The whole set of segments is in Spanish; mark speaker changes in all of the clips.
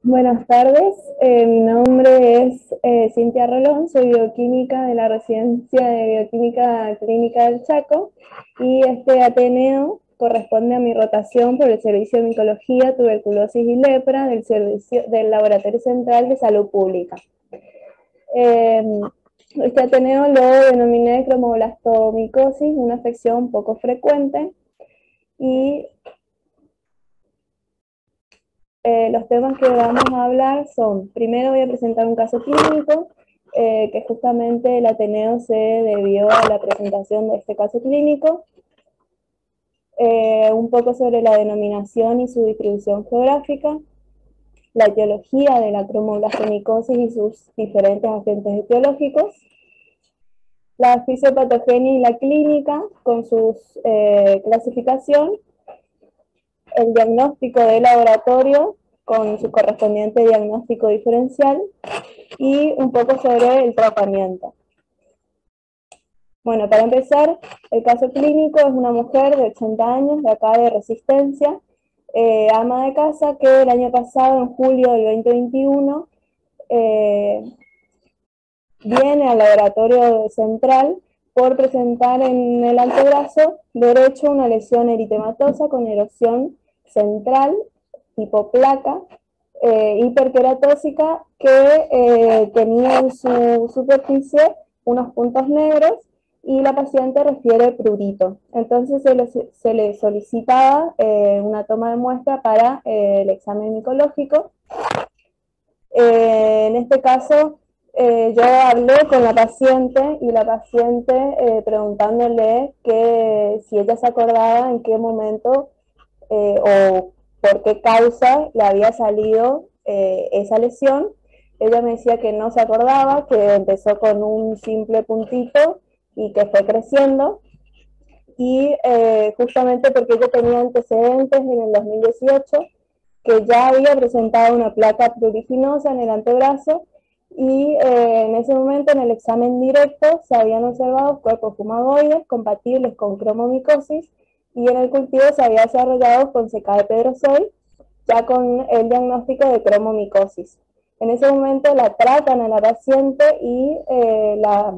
Speaker 1: Buenas tardes, mi nombre es Cintia Rolón, soy bioquímica de la Residencia de Bioquímica Clínica del Chaco y este Ateneo corresponde a mi rotación por el Servicio de Micología, Tuberculosis y Lepra del Laboratorio Central de Salud Pública. Este Ateneo lo denominé cromoblastomicosis, una afección poco frecuente, y los temas que vamos a hablar son, primero voy a presentar un caso clínico, que justamente el Ateneo se debió a la presentación de este caso clínico, un poco sobre la denominación y su distribución geográfica, la etiología de la cromoblastomicosis y sus diferentes agentes etiológicos, la fisiopatogenia y la clínica con su clasificación, el diagnóstico de laboratorio con su correspondiente diagnóstico diferencial y un poco sobre el tratamiento. Bueno, para empezar, el caso clínico es una mujer de 80 años, de acá de Resistencia, ama de casa, que el año pasado, en julio del 2021, viene al laboratorio central por presentar en el antebrazo derecho una lesión eritematosa con erosión central tipo placa, hiperqueratóxica, que tenía en su superficie unos puntos negros y la paciente refiere prurito. Entonces se le solicitaba una toma de muestra para el examen micológico. En este caso, yo hablé con la paciente y la paciente preguntándole que si ella se acordaba en qué momento o por qué causa le había salido esa lesión. Ella me decía que no se acordaba, que empezó con un simple puntito y que fue creciendo, y justamente porque ella tenía antecedentes en el 2018, que ya había presentado una placa pruriginosa en el antebrazo, y en ese momento en el examen directo se habían observado cuerpos fumagoides compatibles con cromomicosis, y en el cultivo se había desarrollado con CK de pedrosoy, ya con el diagnóstico de cromomicosis. En ese momento la tratan a la paciente y la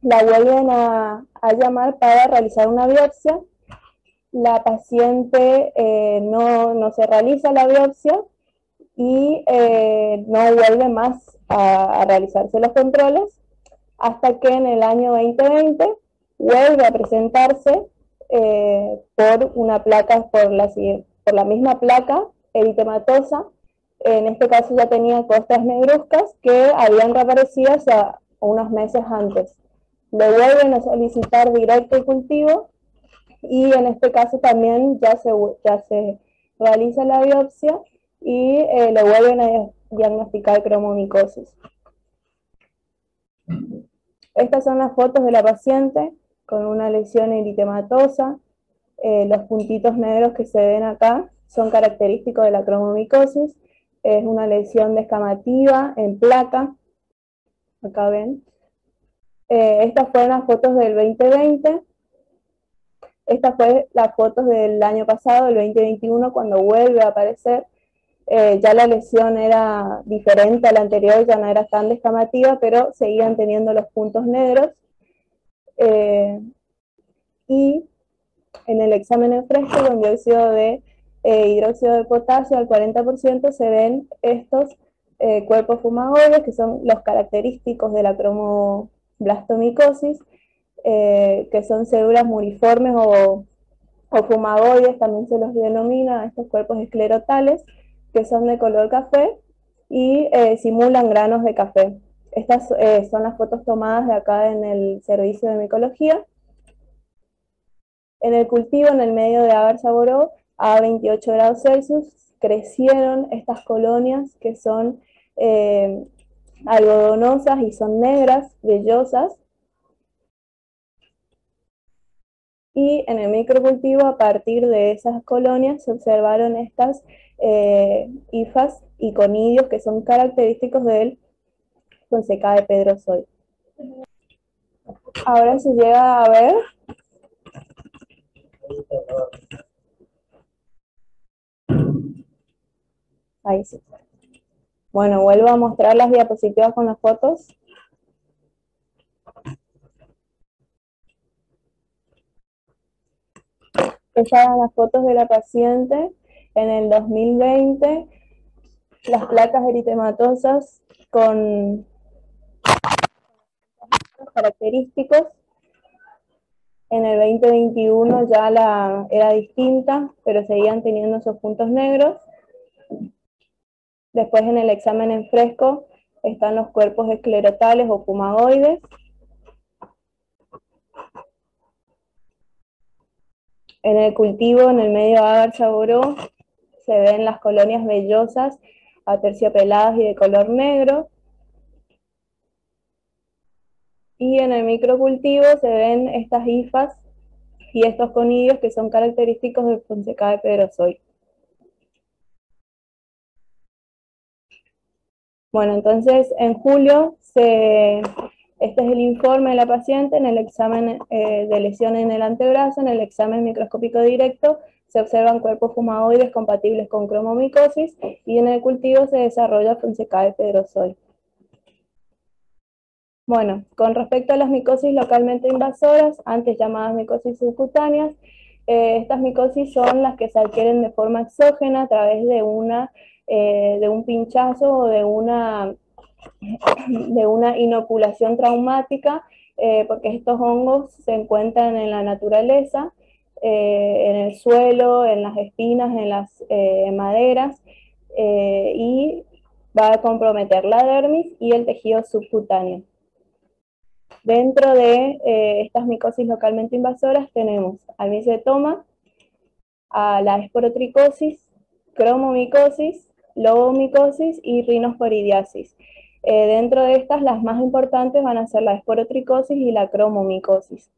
Speaker 1: vuelven a llamar para realizar una biopsia. La paciente no se realiza la biopsia y no vuelve más a realizarse los controles, hasta que en el año 2020 vuelve a presentarse por una placa, por la misma placa eritematosa. En este caso ya tenía costras negruzcas que habían reaparecido hace unos meses antes. Le vuelven a solicitar directo el cultivo, y en este caso también ya se realiza la biopsia y le vuelven a diagnosticar cromomicosis. Estas son las fotos de la paciente con una lesión eritematosa. Los puntitos negros que se ven acá son característicos de la cromomicosis. Es una lesión descamativa en placa. Acá ven. Estas fueron las fotos del 2020. Esta fue las fotos del año pasado, del 2021, cuando vuelve a aparecer. Ya la lesión era diferente a la anterior, ya no era tan descamativa, pero seguían teniendo los puntos negros. Y en el examen en fresco con dióxido de hidróxido de potasio al 40% se ven estos cuerpos fumagoides, que son los característicos de la cromoblastomicosis, que son células muriformes o fumagoides, también se los denomina a estos cuerpos esclerotales, que son de color café y simulan granos de café. Estas son las fotos tomadas de acá en el servicio de micología. En el cultivo, en el medio de agar saboró, a 28 grados Celsius, crecieron estas colonias que son algodonosas y son negras, vellosas. Y en el microcultivo, a partir de esas colonias, se observaron estas hifas y conidios que son característicos del Fonseca de Pedrosoy. Ahora se llega a ver. Ahí sí. Bueno, vuelvo a mostrar las diapositivas con las fotos. Estas eran las fotos de la paciente en el 2020, las placas eritematosas con característicos. En el 2021 ya era distinta, pero seguían teniendo esos puntos negros. Después en el examen en fresco están los cuerpos esclerotales o fumagoides. En el cultivo, en el medio agar-chaboró, se ven las colonias vellosas aterciopeladas y de color negro. Y en el microcultivo se ven estas hifas y estos conidios que son característicos del Fonsecae pedrozoides. Bueno, entonces en julio, este es el informe de la paciente en el examen de lesión en el antebrazo. En el examen microscópico directo se observan cuerpos fumagoides compatibles con cromomicosis y en el cultivo se desarrolla Fonsecae pedrozoides. Bueno, con respecto a las micosis localmente invasoras, antes llamadas micosis subcutáneas, estas micosis son las que se adquieren de forma exógena a través de un pinchazo o de una inoculación traumática, porque estos hongos se encuentran en la naturaleza, en el suelo, en las espinas, en las maderas, y va a comprometer la dermis y el tejido subcutáneo. Dentro de estas micosis localmente invasoras tenemos al micetoma, a la esporotricosis, cromomicosis, lobomicosis y rinosporidiasis. Dentro de estas, las más importantes van a ser la esporotricosis y la cromomicosis.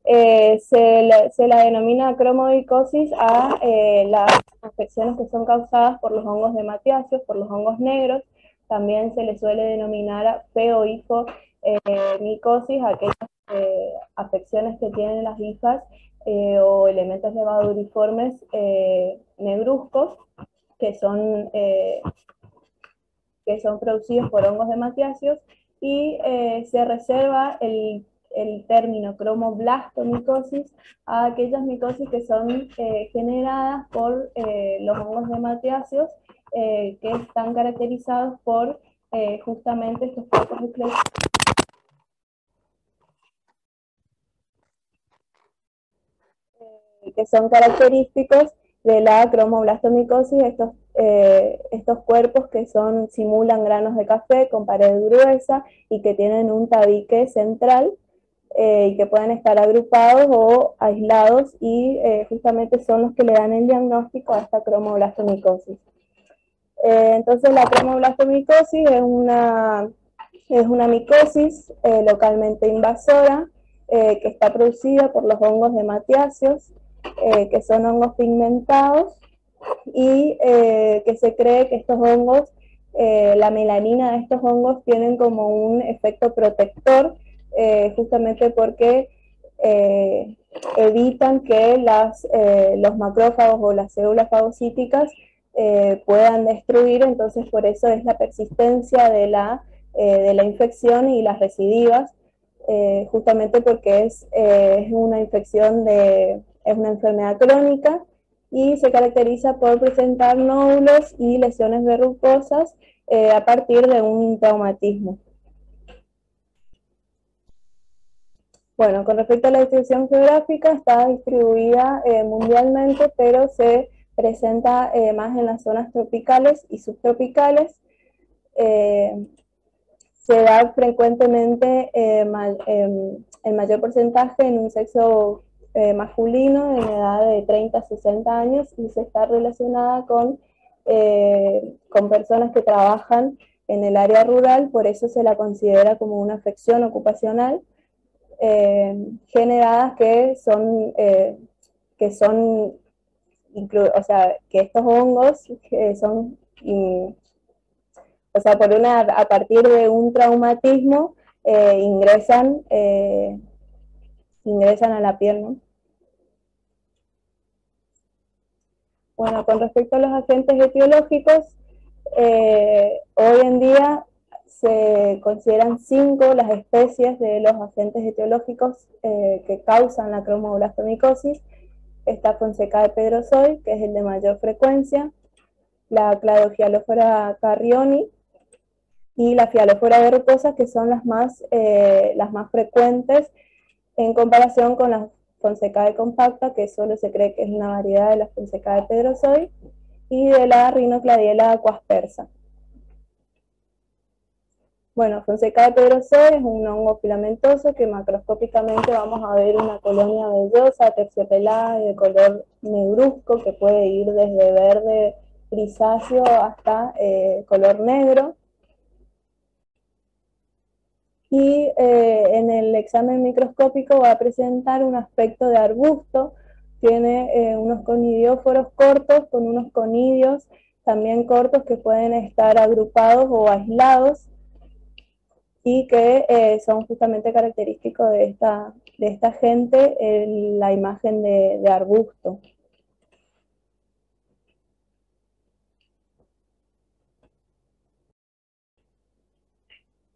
Speaker 1: Se la denomina cromomicosis a las infecciones que son causadas por los hongos de Mathiasius, por los hongos negros. También se le suele denominar feohifomicosis a aquellas afecciones que tienen las hifas o elementos levaduriformes negruzcos que son producidos por hongos de Mathiasius, y se reserva el término cromoblastomicosis a aquellas micosis que son generadas por los hongos de Mathiasius, que están caracterizados por justamente estos cuerpos esclerotales que son característicos de la cromoblastomicosis, estos cuerpos que simulan granos de café con pared gruesa y que tienen un tabique central, y que pueden estar agrupados o aislados, y justamente son los que le dan el diagnóstico a esta cromoblastomicosis. Entonces la cromoblastomicosis es una micosis localmente invasora, que está producida por los hongos de Mathiasius, que son hongos pigmentados, y que se cree que estos hongos, la melanina de estos hongos tienen como un efecto protector, justamente porque evitan que los macrófagos o las células fagocíticas puedan destruir. Entonces por eso es la persistencia de la infección y las recidivas, justamente porque es una infección es una enfermedad crónica y se caracteriza por presentar nódulos y lesiones verrucosas a partir de un traumatismo. Bueno, con respecto a la distribución geográfica, está distribuida mundialmente, pero se presenta más en las zonas tropicales y subtropicales. Se da frecuentemente el mayor porcentaje en un sexo masculino en edad de 30 a 60 años, y se está relacionada con personas que trabajan en el área rural. Por eso se la considera como una afección ocupacional, generadas que o sea, que estos hongos que son, o sea, a partir de un traumatismo, ingresan a la piel, ¿no? Bueno, con respecto a los agentes etiológicos, hoy en día se consideran 5 las especies de los agentes etiológicos que causan la cromoblastomicosis. Está Fonsecae pedrosoy, que es el de mayor frecuencia, la Cladofialófora carrioni y la Fialófora verrucosa, que son las más frecuentes en comparación con la Fonsecae compacta, que solo se cree que es una variedad de la Fonsecae pedrosoy, y de la Rhinocladiella aquaspersa. Bueno, Fonsecae pedrosoy es un hongo filamentoso que macroscópicamente vamos a ver una colonia vellosa, terciopelada y de color negruzco, que puede ir desde verde grisáceo hasta color negro. Y en el examen microscópico va a presentar un aspecto de arbusto, tiene unos conidióforos cortos con unos conidios también cortos que pueden estar agrupados o aislados y que son justamente característicos de esta gente, la imagen de arbusto.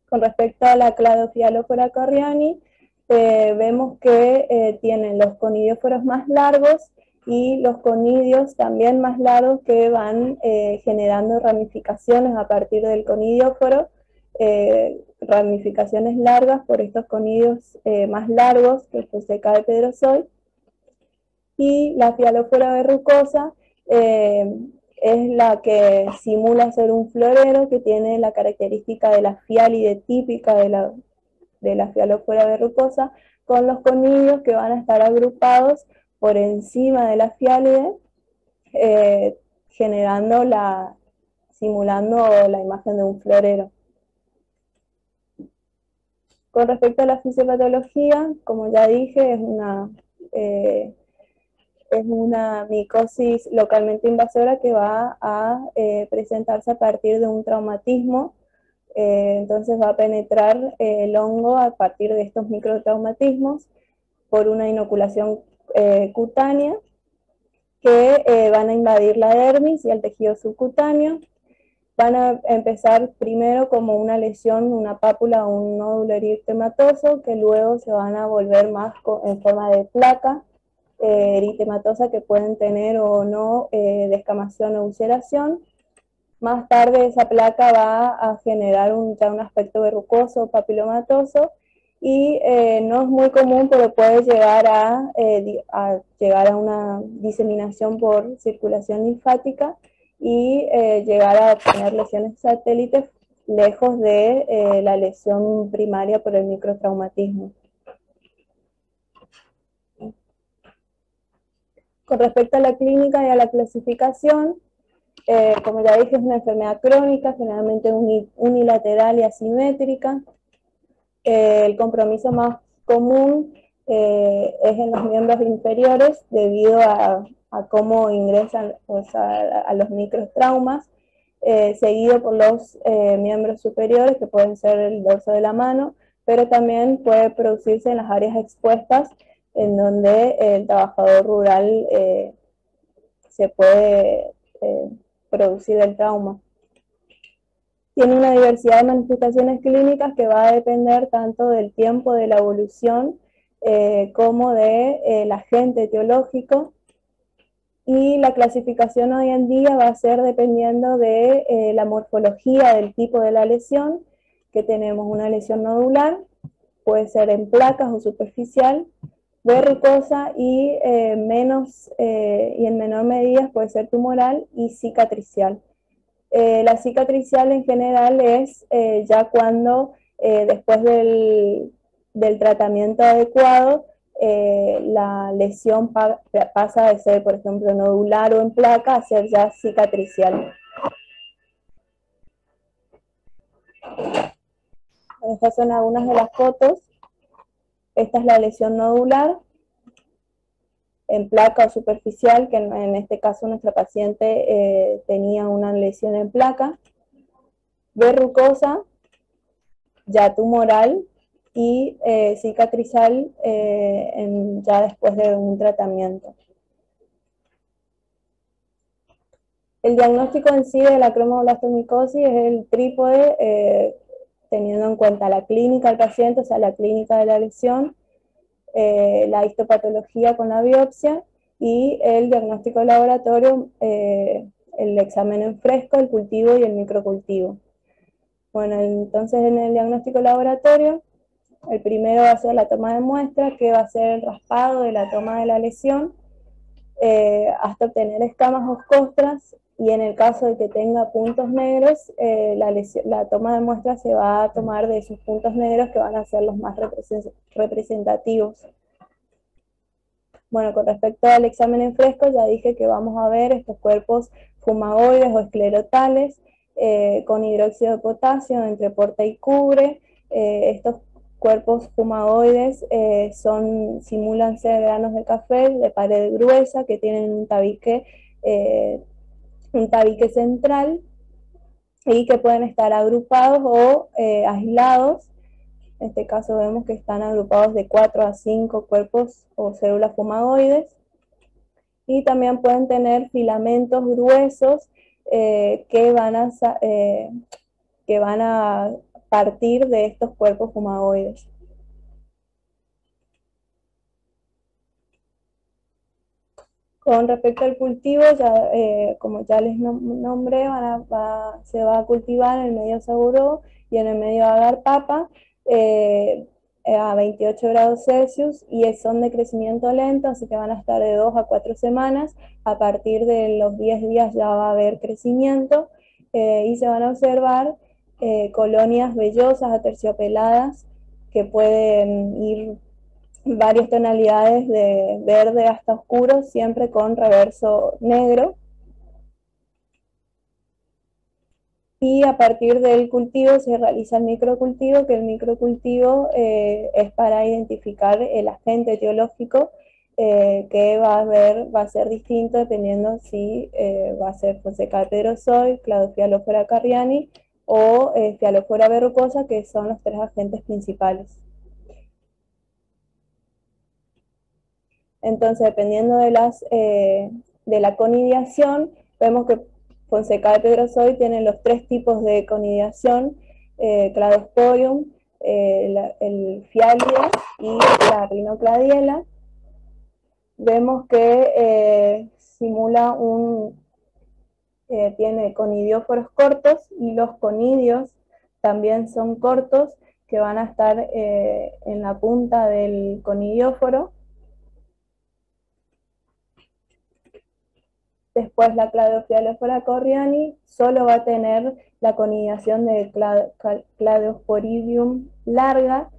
Speaker 1: Con respecto a la Cladofialófora carriani, vemos que tienen los conidióforos más largos y los conidios también más largos que van generando ramificaciones a partir del conidióforo, ramificaciones largas por estos conidios más largos que el Fonsecae pedrosoy. Y la Fialófora verrucosa es la que simula ser un florero, que tiene la característica de la fialide típica de la Fialófora verrucosa, con los conidios que van a estar agrupados por encima de la fialide, simulando la imagen de un florero. Con respecto a la fisiopatología, como ya dije, es una micosis localmente invasora que va a presentarse a partir de un traumatismo. Entonces va a penetrar el hongo a partir de estos microtraumatismos por una inoculación cutánea que van a invadir la dermis y el tejido subcutáneo. Van a empezar primero como una lesión, una pápula o un nódulo eritematoso, que luego se van a volver más en forma de placa eritematosa, que pueden tener o no descamación o ulceración. Más tarde esa placa va a generar ya un aspecto verrucoso o papilomatoso, y no es muy común, pero puede llegar a una diseminación por circulación linfática y llegar a obtener lesiones satélites lejos de la lesión primaria por el microtraumatismo. Con respecto a la clínica y a la clasificación, como ya dije, es una enfermedad crónica, generalmente unilateral y asimétrica. El compromiso más común es en los miembros inferiores, debido a cómo ingresan, pues, a los microtraumas, seguido por los miembros superiores, que pueden ser el dorso de la mano, pero también puede producirse en las áreas expuestas, en donde el trabajador rural se puede producir el trauma. Tiene una diversidad de manifestaciones clínicas que va a depender tanto del tiempo de la evolución como del agente etiológico, y la clasificación hoy en día va a ser dependiendo de la morfología del tipo de la lesión, que tenemos una lesión nodular, puede ser en placas o superficial, verrucosa y en menor medida puede ser tumoral y cicatricial. La cicatricial en general es ya cuando después del tratamiento adecuado la lesión pasa de ser, por ejemplo, nodular o en placa, a ser ya cicatricial. Estas son algunas de las fotos. Esta es la lesión nodular en placa o superficial, que en este caso nuestra paciente tenía una lesión en placa. Verrucosa, ya tumoral, y cicatrizal ya después de un tratamiento. El diagnóstico en sí de la cromoblastomicosis es el trípode, teniendo en cuenta la clínica del paciente, o sea, la clínica de la lesión, la histopatología con la biopsia y el diagnóstico de laboratorio, el examen en fresco, el cultivo y el microcultivo. Bueno, entonces en el diagnóstico laboratorio, el primero va a ser la toma de muestra, que va a ser el raspado de la toma de la lesión, hasta obtener escamas o costras, y en el caso de que tenga puntos negros, la toma de muestra se va a tomar de esos puntos negros que van a ser los más representativos. Bueno, con respecto al examen en fresco, ya dije que vamos a ver estos cuerpos fumagoides o esclerotales, con hidróxido de potasio entre porta y cubre. Estos cuerpos fumagoides simulan ser granos de café de pared gruesa que tienen un tabique central y que pueden estar agrupados o aislados. En este caso vemos que están agrupados de 4 a 5 cuerpos o células fumagoides, y también pueden tener filamentos gruesos, que van a partir de estos cuerpos fumagoides. Con respecto al cultivo, ya, como ya les nombré, se va a cultivar en el medio Saburó y en el medio Agar Papa, a 28 grados Celsius, y son de crecimiento lento, así que van a estar de 2 a 4 semanas. A partir de los 10 días ya va a haber crecimiento, y se van a observar colonias vellosas aterciopeladas que pueden ir varias tonalidades de verde hasta oscuro, siempre con reverso negro. Y a partir del cultivo se realiza el microcultivo, que el microcultivo es para identificar el agente etiológico, que va a ser distinto dependiendo si va a ser Fonseca pedrozoy, Cladofialófora carriani o Fialófora verrucosa, que son los 3 agentes principales. Entonces, dependiendo de la conidiación, vemos que Fonseca de Pedrozoy tiene los 3 tipos de conidiación, Cladosporium, el Fialide y la Rhinocladiela. Vemos que tiene conidióforos cortos, y los conidios también son cortos, que van a estar en la punta del conidióforo. Después la Cladofialófora corriani solo va a tener la conidiación de Cladosporidium larga,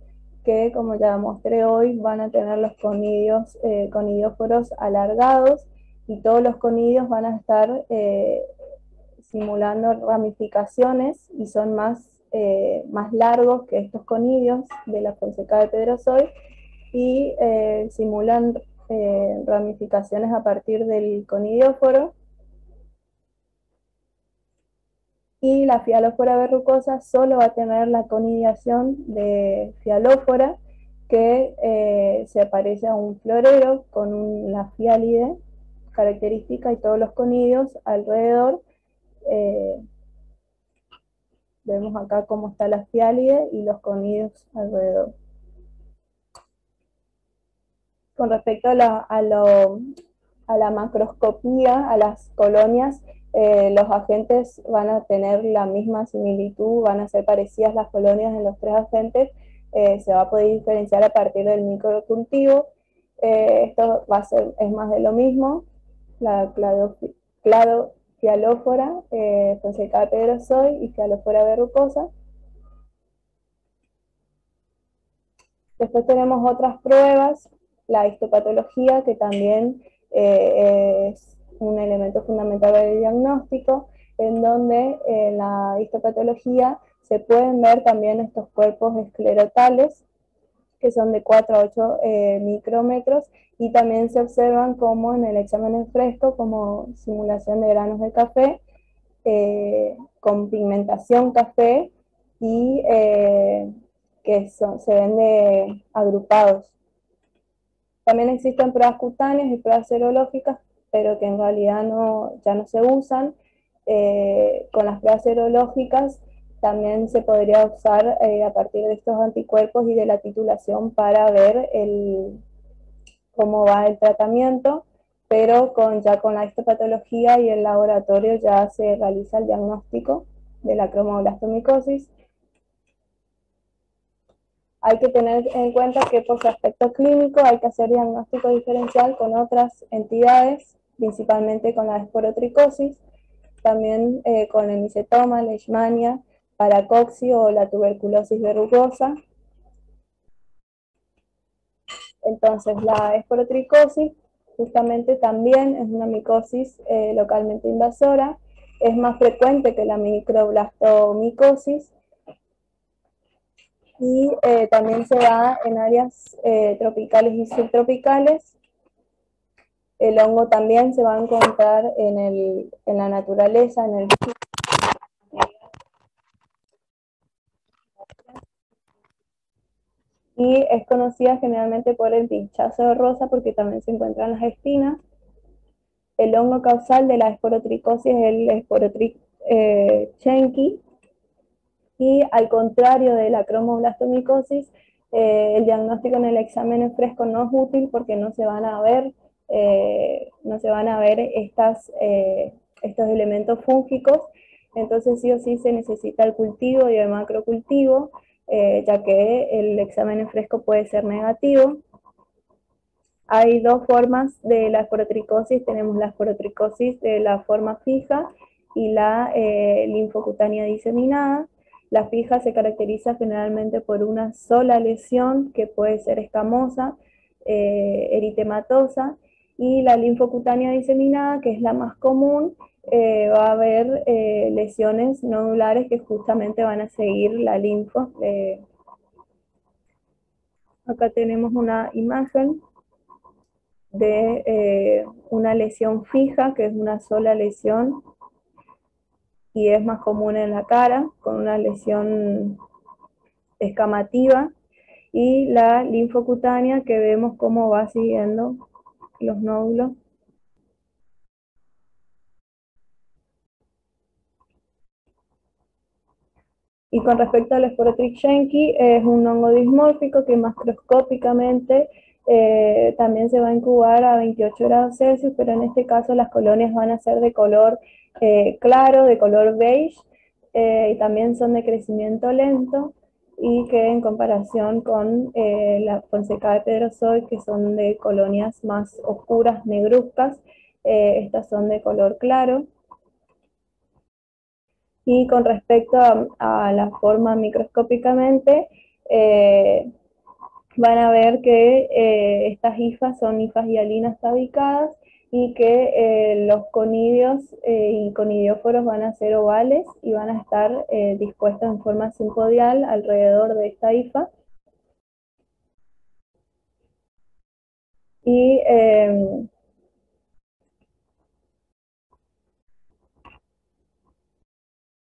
Speaker 1: que como ya mostré hoy, van a tener los conidióforos alargados, y todos los conidios van a estar simulando ramificaciones, y son más largos que estos conidios de la Fonseca de Pedrozoy, y simulan ramificaciones a partir del conidióforo. Y la Fialófora verrucosa solo va a tener la conidiación de Fialófora, que se parece a un florero con la fiálide característica, y todos los conidios alrededor. Vemos acá cómo está la fiálide y los conidios alrededor. Con respecto a la macroscopía, a las colonias, los agentes van a tener la misma similitud, van a ser parecidas las colonias en los 3 agentes. Se va a poder diferenciar a partir del microcultivo. Esto es más de lo mismo. La Cladofialófora, Fonseca de Pedrozoy y Fialófora verrucosa. Después tenemos otras pruebas, la histopatología, que también es un elemento fundamental del diagnóstico, en donde en la histopatología se pueden ver también estos cuerpos esclerotales, que son de 4 a 8 micrómetros, y también se observan como en el examen en fresco, como simulación de granos de café, con pigmentación café, y se ven agrupados. También existen pruebas cutáneas y pruebas serológicas, pero que en realidad ya no se usan. con las pruebas serológicas también se podría usar a partir de estos anticuerpos y de la titulación para ver cómo va el tratamiento, pero ya con la histopatología y el laboratorio ya se realiza el diagnóstico de la cromoblastomicosis. Hay que tener en cuenta que por su aspecto clínico hay que hacer diagnóstico diferencial con otras entidades, principalmente con la esporotricosis, también con el micetoma, leishmania, paracoxio o la tuberculosis verrugosa. Entonces, la esporotricosis justamente también es una micosis localmente invasora, es más frecuente que la microblastomicosis y también se da en áreas tropicales y subtropicales. El hongo también se va a encontrar en la naturaleza, en el y es conocida generalmente por el pinchazo de rosa porque también se encuentra en las espinas. El hongo causal de la esporotricosis es el Schenki, y al contrario de la cromoblastomicosis, el diagnóstico en el examen en fresco no es útil porque no se van a ver, estos elementos fúngicos, entonces sí o sí se necesita el cultivo y el macrocultivo, ya que el examen en fresco puede ser negativo. Hay dos formas de la esporotricosis, tenemos la esporotricosis de la forma fija y la linfocutánea diseminada. La fija se caracteriza generalmente por una sola lesión que puede ser escamosa, eritematosa, y la linfocutánea diseminada, que es la más común, va a haber lesiones nodulares que justamente van a seguir la linfo. Acá tenemos una imagen de una lesión fija, que es una sola lesión, y es más común en la cara, con una lesión escamativa, y la linfocutánea, que vemos cómo va siguiendo los nódulos. Y con respecto al Sporotrichia, es un hongo dismórfico que macroscópicamente también se va a incubar a 28 grados Celsius, pero en este caso las colonias van a ser de color claro, de color beige, y también son de crecimiento lento, y que en comparación con la Fonseca de Pedrozoid, que son de colonias más oscuras, negruzcas, estas son de color claro. Y con respecto a la forma microscópicamente, eh, van a ver que estas hifas son hifas hialinas tabicadas y que los conidios y conidióforos van a ser ovales y van a estar dispuestos en forma simpodial alrededor de esta hifa. Y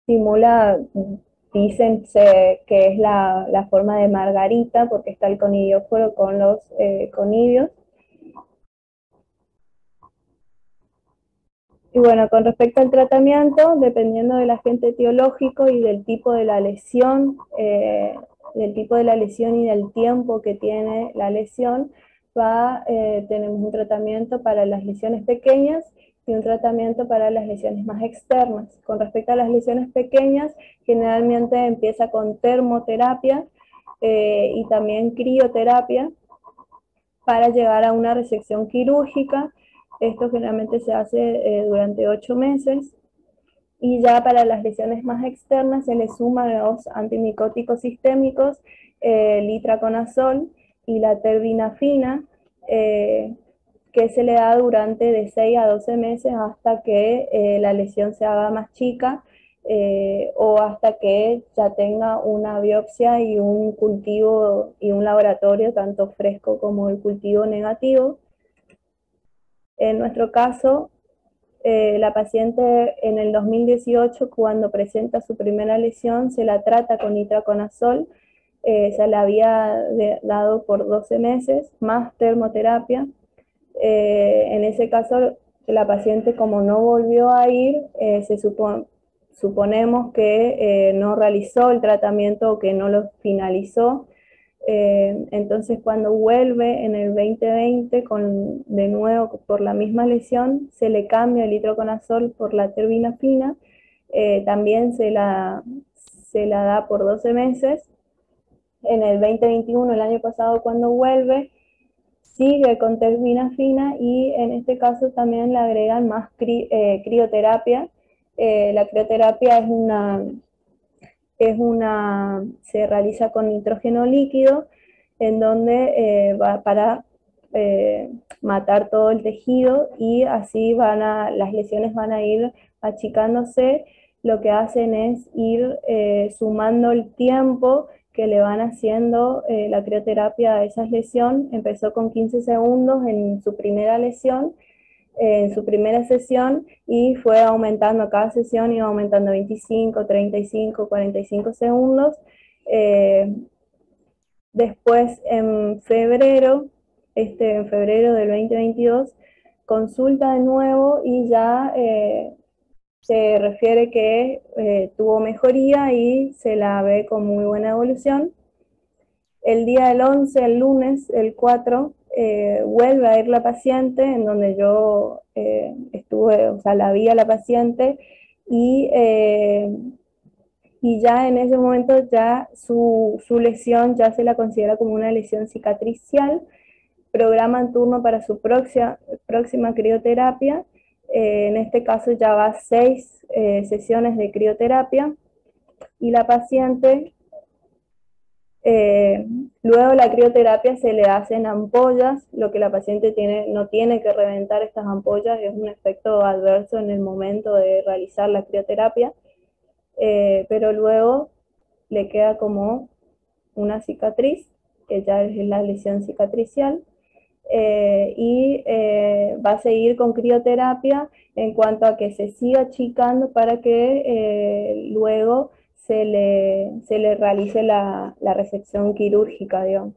Speaker 1: simula, dicen que es la forma de margarita, porque está el conidióforo con los conidios. Y bueno, con respecto al tratamiento, dependiendo del agente etiológico y del tipo de la lesión, y del tiempo que tiene la lesión, tenemos un tratamiento para las lesiones pequeñas y un tratamiento para las lesiones más externas. Con respecto a las lesiones pequeñas, generalmente empieza con termoterapia y también crioterapia para llegar a una resección quirúrgica. Esto generalmente se hace durante 8 meses. Y ya para las lesiones más externas se le suman los antimicóticos sistémicos, el itraconazol y la terbinafina, que se le da durante de 6 a 12 meses hasta que la lesión se haga más chica, o hasta que ya tenga una biopsia y un cultivo y un laboratorio, tanto fresco como el cultivo negativo. En nuestro caso, la paciente en el 2018, cuando presenta su primera lesión, se la trata con itraconazol, se la había dado por 12 meses, más termoterapia. En ese caso la paciente, como no volvió a ir, suponemos que no realizó el tratamiento o que no lo finalizó. Entonces cuando vuelve en el 2020 de nuevo por la misma lesión, se le cambia el itraconazol por la terbinafina. También se la da por 12 meses. En el 2021, el año pasado, cuando vuelve, sigue con terbinafina y en este caso también le agregan más crioterapia. La crioterapia se realiza con nitrógeno líquido, en donde va para eh, matar todo el tejido y así las lesiones van a ir achicándose. Lo que hacen es ir sumando el tiempo que le van haciendo la crioterapia a esa lesión. Empezó con 15 segundos en su primera lesión, en su primera sesión, y fue aumentando cada sesión, iba aumentando 25, 35, 45 segundos. Eh, Después en febrero del 2022, consulta de nuevo y ya se refiere que tuvo mejoría y se la ve con muy buena evolución. El día del 11, el lunes, el 4, vuelve a ir la paciente, en donde yo estuve, o sea, la vi a la paciente y, y ya en ese momento ya su lesión ya se la considera como una lesión cicatricial. Programan turno para su próxima crioterapia. En este caso ya va 6 sesiones de crioterapia y la paciente, eh, luego la crioterapia se le hacen ampollas. Lo que la paciente no tiene que reventar estas ampollas, es un efecto adverso en el momento de realizar la crioterapia, pero luego le queda como una cicatriz, que ya es la lesión cicatricial. Va a seguir con crioterapia en cuanto a que se siga achicando para que luego se le realice la resección quirúrgica, digamos.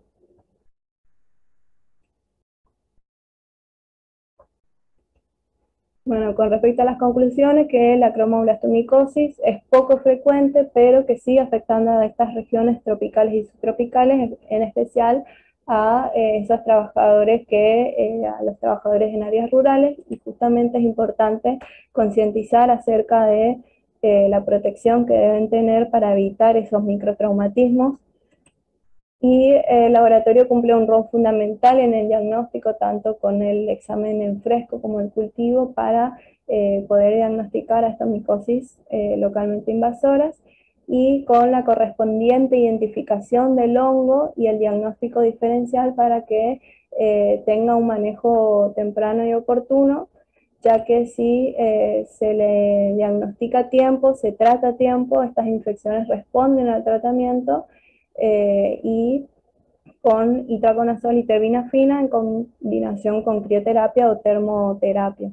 Speaker 1: Bueno, con respecto a las conclusiones, que la cromoblastomicosis es poco frecuente, pero que sigue afectando a estas regiones tropicales y subtropicales, en especial a esos trabajadores a los trabajadores en áreas rurales, y justamente es importante concientizar acerca de la protección que deben tener para evitar esos microtraumatismos. Y el laboratorio cumple un rol fundamental en el diagnóstico, tanto con el examen en fresco como el cultivo, para poder diagnosticar a micosis localmente invasoras, y con la correspondiente identificación del hongo y el diagnóstico diferencial para que tenga un manejo temprano y oportuno, ya que si se le diagnostica a tiempo, se trata a tiempo, estas infecciones responden al tratamiento, y con itraconazol y terbinafina en combinación con crioterapia o termoterapia.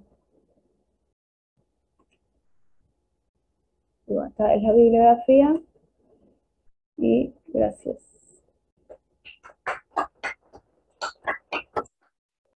Speaker 1: Y bueno, esta es la bibliografía y gracias.